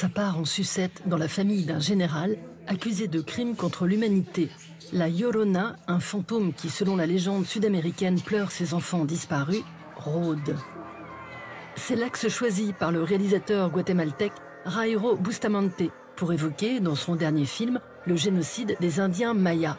Ça part en sucette dans la famille d'un général accusé de crimes contre l'humanité. La Llorona, un fantôme qui, selon la légende sud-américaine, pleure ses enfants disparus, rôde. C'est l'axe choisi par le réalisateur guatémaltèque Jairo Bustamante pour évoquer, dans son dernier film, le génocide des Indiens mayas.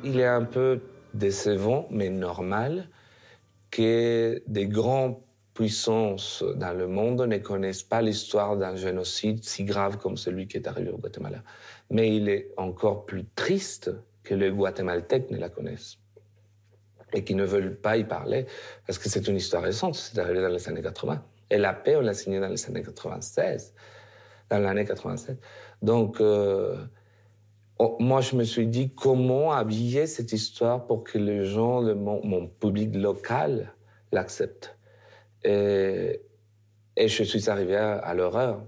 Il est un peu décevant, mais normal, que des grandes puissances dans le monde ne connaissent pas l'histoire d'un génocide si grave comme celui qui est arrivé au Guatemala. Mais il est encore plus triste que les Guatémaltèques ne la connaissent et qu'ils ne veulent pas y parler, parce que c'est une histoire récente, c'est arrivé dans les années 80. Et la paix, on l'a signée dans les années 96, dans l'année 87. Donc, moi, je me suis dit comment habiller cette histoire pour que les gens, mon public local, l'acceptent. Et je suis arrivé à l'horreur.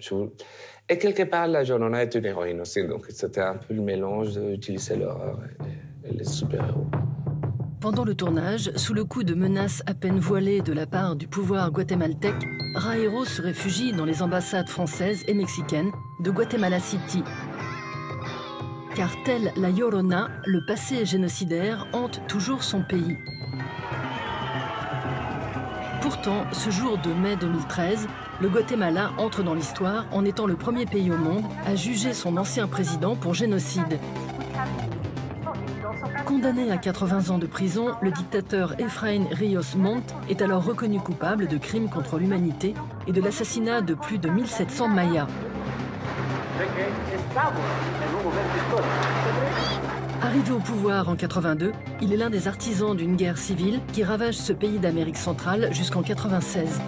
Et quelque part, la Llorona est une héroïne aussi, donc c'était un peu le mélange d'utiliser l'horreur et les super-héros. Pendant le tournage, sous le coup de menaces à peine voilées de la part du pouvoir guatémaltèque, Jairo se réfugie dans les ambassades françaises et mexicaines de Guatemala City. Car telle la Llorona, le passé génocidaire hante toujours son pays. Pourtant, ce jour de mai 2013, le Guatemala entre dans l'histoire en étant le premier pays au monde à juger son ancien président pour génocide. Condamné à 80 ans de prison, le dictateur Efraín Ríos Montt est alors reconnu coupable de crimes contre l'humanité et de l'assassinat de plus de 1700 Mayas. Arrivé au pouvoir en 82, il est l'un des artisans d'une guerre civile qui ravage ce pays d'Amérique centrale jusqu'en 96.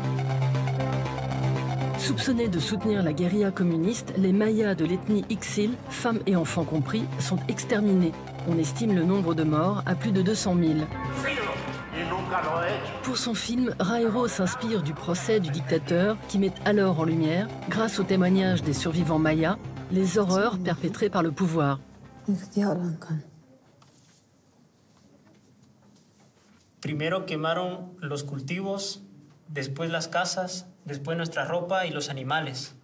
Soupçonnés de soutenir la guérilla communiste, les Mayas de l'ethnie Ixil, femmes et enfants compris, sont exterminés. On estime le nombre de morts à plus de 200 000. Pour son film, Jairo s'inspire du procès du dictateur qui met alors en lumière, grâce aux témoignages des survivants mayas, les horreurs perpétrées par le pouvoir. Primero quemaron los cultivos, después las casas, después nuestra ropa y los animales.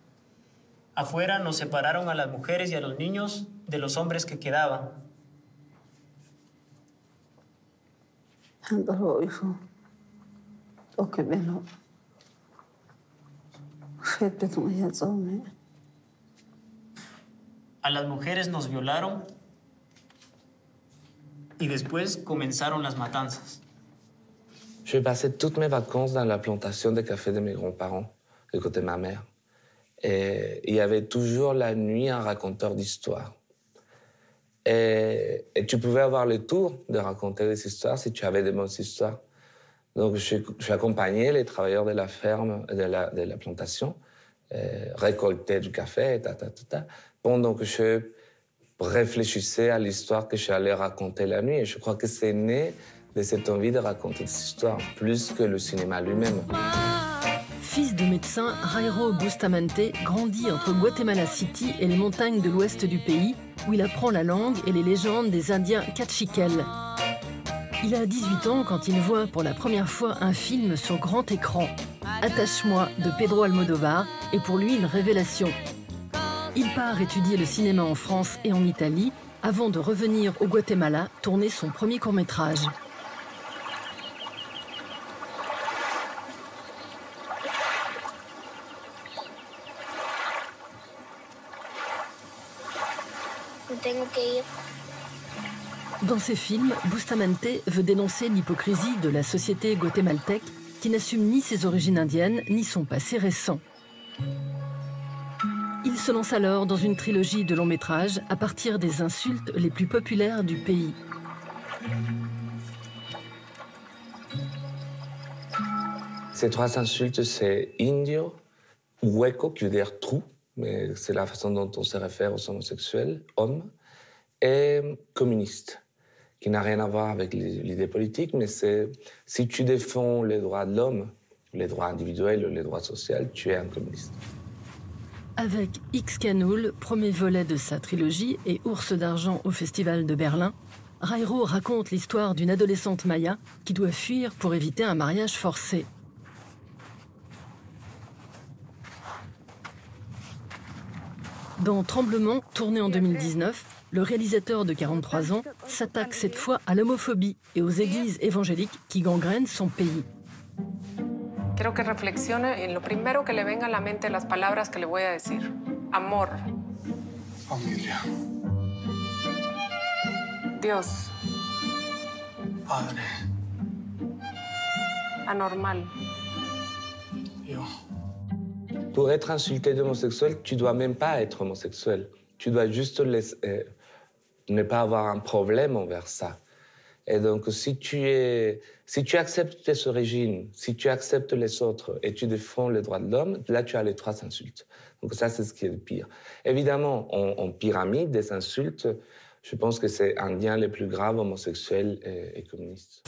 Afuera nos separaron a las mujeres y a los niños de los hombres que quedaban. A las mujeres nos violaron y después comenzaron las matanzas. J'ai passé toutes mes vacances dans la plantation de café de mes grands-parents, du côté de ma mère. Et il y avait toujours la nuit un raconteur d'histoires. Et tu pouvais avoir le tour de raconter des histoires si tu avais des bonnes histoires. Donc j'accompagnais les travailleurs de la ferme, de la plantation, récolter du café, pendant que je réfléchissais à l'histoire que j'allais raconter la nuit. Et je crois que c'est né de cette envie de raconter des histoires, plus que le cinéma lui-même. Fils de médecin, Jairo Bustamante grandit entre Guatemala City et les montagnes de l'ouest du pays, où il apprend la langue et les légendes des Indiens Cachiquel. Il a 18 ans quand il voit pour la première fois un film sur grand écran. Attache-moi de Pedro Almodóvar est pour lui une révélation. Il part étudier le cinéma en France et en Italie avant de revenir au Guatemala tourner son premier court-métrage. Dans ses films, Bustamante veut dénoncer l'hypocrisie de la société guatémaltèque qui n'assume ni ses origines indiennes ni son passé récent. Il se lance alors dans une trilogie de longs métrages à partir des insultes les plus populaires du pays. Ces trois insultes, c'est indio, hueco, qui veut dire trou, mais c'est la façon dont on se réfère aux homosexuels, hommes, et communiste, qui n'a rien à voir avec l'idée politique, mais c'est si tu défends les droits de l'homme, les droits individuels, les droits sociaux, tu es un communiste. Avec Ixcanul, premier volet de sa trilogie, et Ours d'argent au Festival de Berlin, Jairo raconte l'histoire d'une adolescente maya qui doit fuir pour éviter un mariage forcé. Dans Tremblement, tourné en 2019, le réalisateur de 43 ans s'attaque cette fois à l'homophobie et aux églises évangéliques qui gangrènent son pays. Quiero que reflexione en lo primero que le venga a la mente las palabras que le voy a decir. Amor. Familia. Dios. Padre. Anormal. Yo. Pour être insulté d'homosexuel, tu dois même pas être homosexuel. Tu dois juste ne pas avoir un problème envers ça. Et donc, si tu acceptes tes origines, si tu acceptes les autres et tu défends les droits de l'homme, là, tu as les 3 insultes. Donc ça, c'est ce qui est le pire. Évidemment, en pyramide des insultes, je pense que c'est un lien les plus graves homosexuels et communistes.